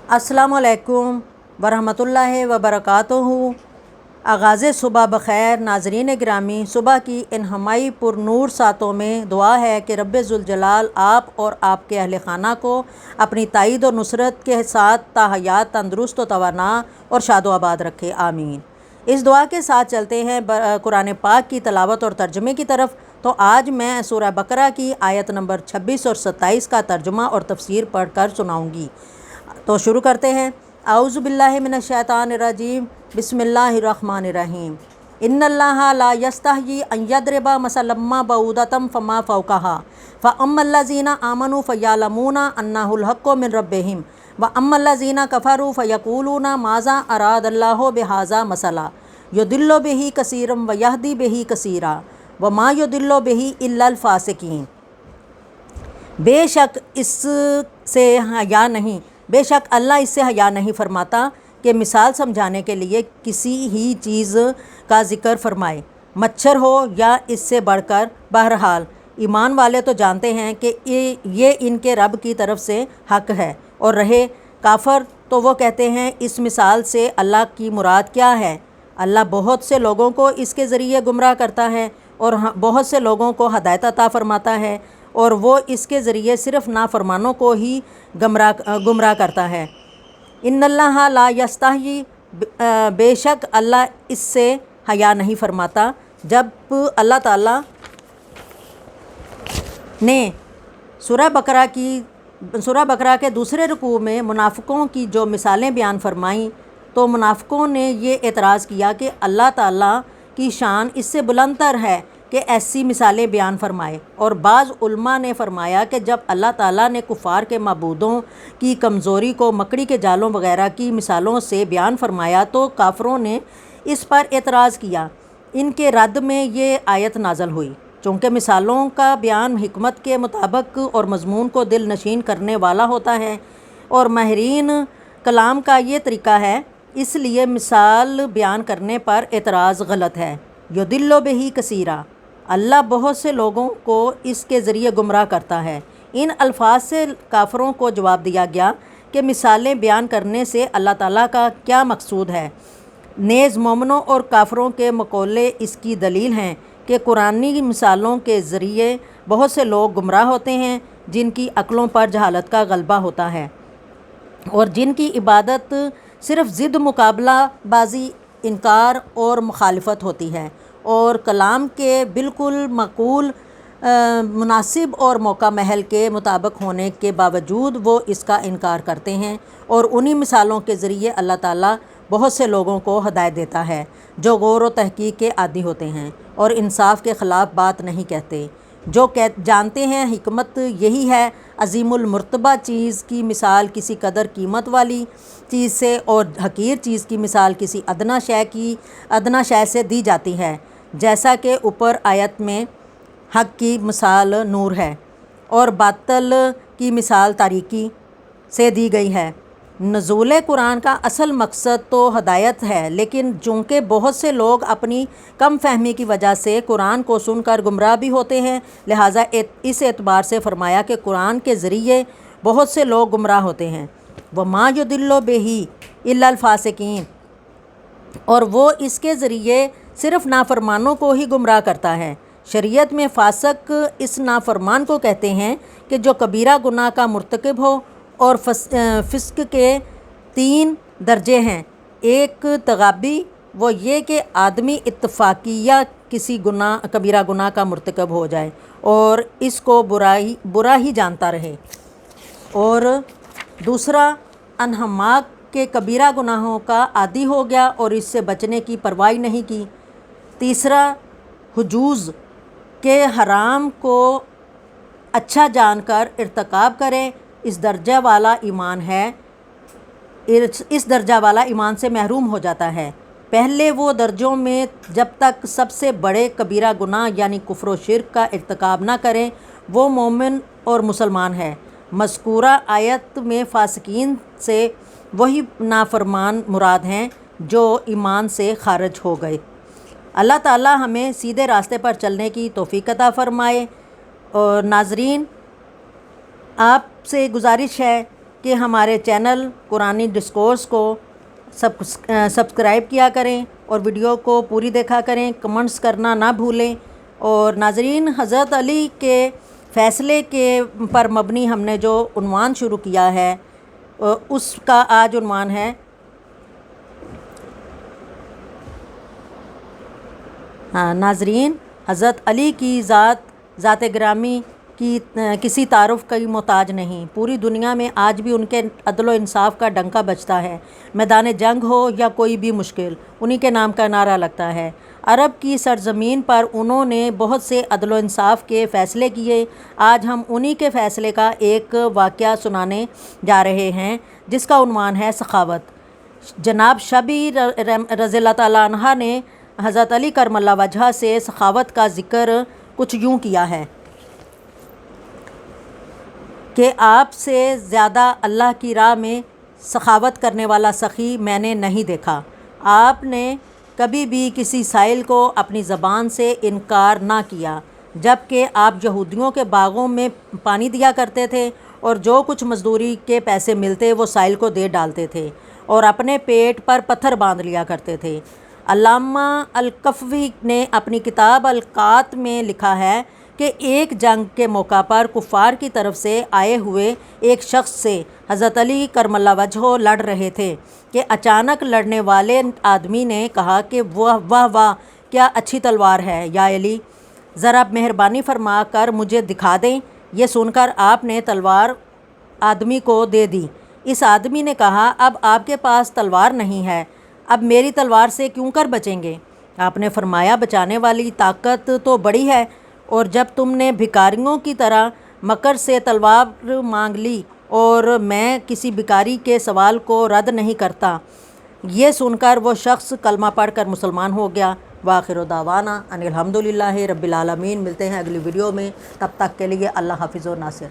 अस्सलामु अलैकुम वरहमतुल्लाहि वबरकातुहू। आगाज़ सुबह बख़ैर नाज़रीन गिरामी। सुबह की इन हमाई पुरनूर सातों में दुआ है कि रब्बे ज़ुल जलाल आप और आपके अहल ख़ाना को अपनी ताईद और नुसरत के साथ ताहयात तंदुरुस्त व तवाना और शादो आबाद रखे, आमीन। इस दुआ के साथ चलते हैं कुरान पाक की तलावत और तर्जुमे की तरफ। तो आज मैं सूरह बकरा की आयत नंबर 26 और 27 का तर्जुमा और तफसीर पढ़ कर सुनाऊँगी। तो शुरू करते हैं। आऊज़ु बिल्लाहि मिनश शैतानिर रजीम, बिस्मिल्लाहिर रहमानिर रहीम। इन्नल्लाहा ला यस्तहयी अन यद्रिबा मसलम्मा बऊदतम फमा फ़ौक़हा फ़अम्मल्लज़ीना आमनू फ़यअलमूना अन्नहुल हक़्क़ु मिन रब्बिहिम व अम्मल्लज़ीना कफ़रू फ़यक़ूलूना माज़ा अरादल्लाहु बिहाज़ा मसला युदिल्लु बिही कसीरम व यहदी बिही कसीरा व मा युदिल्लु बिही इल्लल फ़ासिक़ीन। बेशक अल्लाह इससे हया नहीं फरमाता कि मिसाल समझाने के लिए किसी ही चीज़ का ज़िक्र फरमाए, मच्छर हो या इससे बढ़कर। बहरहाल ईमान वाले तो जानते हैं कि ये इनके रब की तरफ से हक़ है, और रहे काफ़र तो वो कहते हैं इस मिसाल से अल्लाह की मुराद क्या है। अल्लाह बहुत से लोगों को इसके ज़रिए गुमराह करता है और बहुत से लोगों को हदायत अता फरमाता है, और वो इसके ज़रिए सिर्फ़ नाफरमानों को ही गुमराह करता है। इन्नल्लाहा ला यस्तहयी, बेशक अल्लाह इससे हया नहीं फरमाता। जब अल्लाह ताला ने सूरह बकरा के दूसरे रुकू में मुनाफ़िकों की जो मिसालें बयान फरमाईं, तो मुनाफ़िकों ने ये एतराज़ किया कि अल्लाह ताला की शान इससे बुलंदतर है कि ऐसी मिसालें बयान फरमाए। और बाज़ उलमा ने फरमाया कि जब अल्लाह ताला ने कुफ़ार के माबूदों की कमज़ोरी को मकड़ी के जालों वग़ैरह की मिसालों से बयान फरमाया, तो काफ़रों ने इस पर एतराज़ किया। इनके रद्द में ये आयत नाज़ल हुई। चूँकि मिसालों का बयान हिकमत के मुताबिक और मज़मून को दिल नशीन करने वाला होता है और माहिरीन कलाम का ये तरीक़ा है, इसलिए मिसाल बयान करने पर एतराज़ गलत है। युदिल्लु बिही कसीरा, अल्लाह बहुत से लोगों को इसके ज़रिए गुमराह करता है। इन अल्फाज से काफ़रों को जवाब दिया गया कि मिसालें बयान करने से अल्लाह ताला का क्या मकसूद है। नेज़ मोमिनों और काफ़रों के मक़ौले इसकी दलील हैं कि कुरानी मिसालों के ज़रिए बहुत से लोग गुमराह होते हैं जिनकी अक्लों पर जहालत का गलबा होता है और जिनकी इबादत सिर्फ़ ज़िद, मुकाबला बाजी, इनकार और मुखालफत होती है, और कलाम के बिल्कुल मक़ूल, मुनासिब और मौका महल के मुताबिक होने के बावजूद वो इसका इनकार करते हैं। और उन्हीं मिसालों के ज़रिए अल्लाह ताला बहुत से लोगों को हदायत देता है जो गौर व तहक़ीक़ के आदी होते हैं और इंसाफ के ख़िलाफ़ बात नहीं कहते, जो जानते हैं हिकमत यही है। अज़ीमुल मर्तबा चीज़ की मिसाल किसी कदर कीमत वाली चीज़ से और हकीर चीज़ की मिसाल किसी अदना शय से दी जाती है। जैसा कि ऊपर आयत में हक़ की मिसाल नूर है और बातिल की मिसाल तारीकी से दी गई है। नज़ूल कुरान का असल मकसद तो हदायत है, लेकिन चूँकि बहुत से लोग अपनी कम फहमी की वजह से कुरान को सुनकर गुमराह भी होते हैं, लिहाजा इस एतबार से फ़रमाया कि कुरान के ज़रिए बहुत से लोग गुमराह होते हैं। व मा युदिल्लु बिही इल्लल फ़ासिक़ीन, और वो इसके ज़रिए सिर्फ़ नाफरमानों को ही गुमराह करता है। शरीयत में फ़ासिक इस नाफरमान को कहते हैं कि जो कबीरा गुनाह का मुर्तकिब हो, और फ़िस्क के 3 दर्जे हैं। एक तगाबी, वो ये कि आदमी इत्तफ़ाक़िया किसी कबीरा गुनाह का मुर्तकिब हो जाए और इसको बुरा ही जानता रहे, और दूसरा अनहमाक के कबीरा गुनाहों का आदी हो गया और इससे बचने की परवाह नहीं की। तीसरा हुजूज़ के हराम को अच्छा जानकर इर्तिकाब करे, इस दर्जा वाला ईमान से महरूम हो जाता है। पहले वो दर्जों में जब तक सबसे बड़े कबीरा गुनाह यानी कुफ्र व शिर्क का इर्तिकाब ना करें, वो मोमिन और मुसलमान है। मज़कूरा आयत में फ़ासिकीन से वही नाफरमान मुराद हैं जो ईमान से खारिज हो गए। अल्लाह ताला हमें सीधे रास्ते पर चलने की तौफ़ीक़ अता फ़रमाए। और नाज़रीन, आपसे गुजारिश है کہ ہمارے چینل قرآنی ڈسکورس کو سبسکرائب کیا کریں اور ویڈیو کو پوری دیکھا کریں، کمنٹس کرنا نہ بھولیں۔ اور ناظرین، حضرت علی کے فیصلے کے پر مبنی ہم نے جو عنوان شروع کیا ہے اس کا آج عنوان ہے ناظرین، حضرت علی کی ذات گرامی کی کسی تعارف کی محتاج نہیں۔ پوری دنیا میں آج بھی ان کے عدل و انصاف کا ڈنکا بجتا ہے۔ میدان جنگ ہو یا کوئی بھی مشکل، انہی کے نام کا نعرہ لگتا ہے۔ عرب کی سرزمین پر انہوں نے بہت سے عدل و انصاف کے فیصلے کیے۔ آج ہم انہی کے فیصلے کا ایک واقعہ سنانے جا رہے ہیں جس کا عنوان ہے سخاوت۔ جناب شبی رضی اللہ تعالیٰ عنہ نے حضرت علی کرم اللہ وجہہ سے سخاوت کا ذکر کچھ یوں کیا ہے کہ آپ سے زیادہ اللہ کی راہ میں سخاوت کرنے والا سخی میں نے نہیں دیکھا۔ آپ نے کبھی بھی کسی سائل کو اپنی زبان سے انکار نہ کیا، جبکہ آپ یہودیوں کے باغوں میں پانی دیا کرتے تھے اور جو کچھ مزدوری کے پیسے ملتے وہ سائل کو دے ڈالتے تھے اور اپنے پیٹ پر پتھر باندھ لیا کرتے تھے۔ علامہ الکفوی نے اپنی کتاب القات میں لکھا ہے کہ ایک جنگ کے موقع پر کفار کی طرف سے آئے ہوئے ایک شخص سے حضرت علی کرم اللہ وجہہ لڑ رہے تھے کہ اچانک لڑنے والے آدمی نے کہا کہ واہ واہ واہ، کیا اچھی تلوار ہے یا علی، ذرا مہربانی فرما کر مجھے دکھا دیں۔ یہ سن کر آپ نے تلوار آدمی کو دے دی۔ اس آدمی نے کہا، اب آپ کے پاس تلوار نہیں ہے، اب میری تلوار سے کیوں کر بچیں گے؟ آپ نے فرمایا، بچانے والی طاقت تو بڑی ہے، اور جب تم نے بھکاریوں کی طرح مکر سے تلوار مانگ لی، اور میں کسی بھکاری کے سوال کو رد نہیں کرتا۔ یہ سن کر وہ شخص کلمہ پڑھ کر مسلمان ہو گیا۔ وآخر دعوانا ان الحمدللہ رب العالمین۔ ملتے ہیں اگلی ویڈیو میں، تب تک کے لیے اللہ حافظ و ناصر۔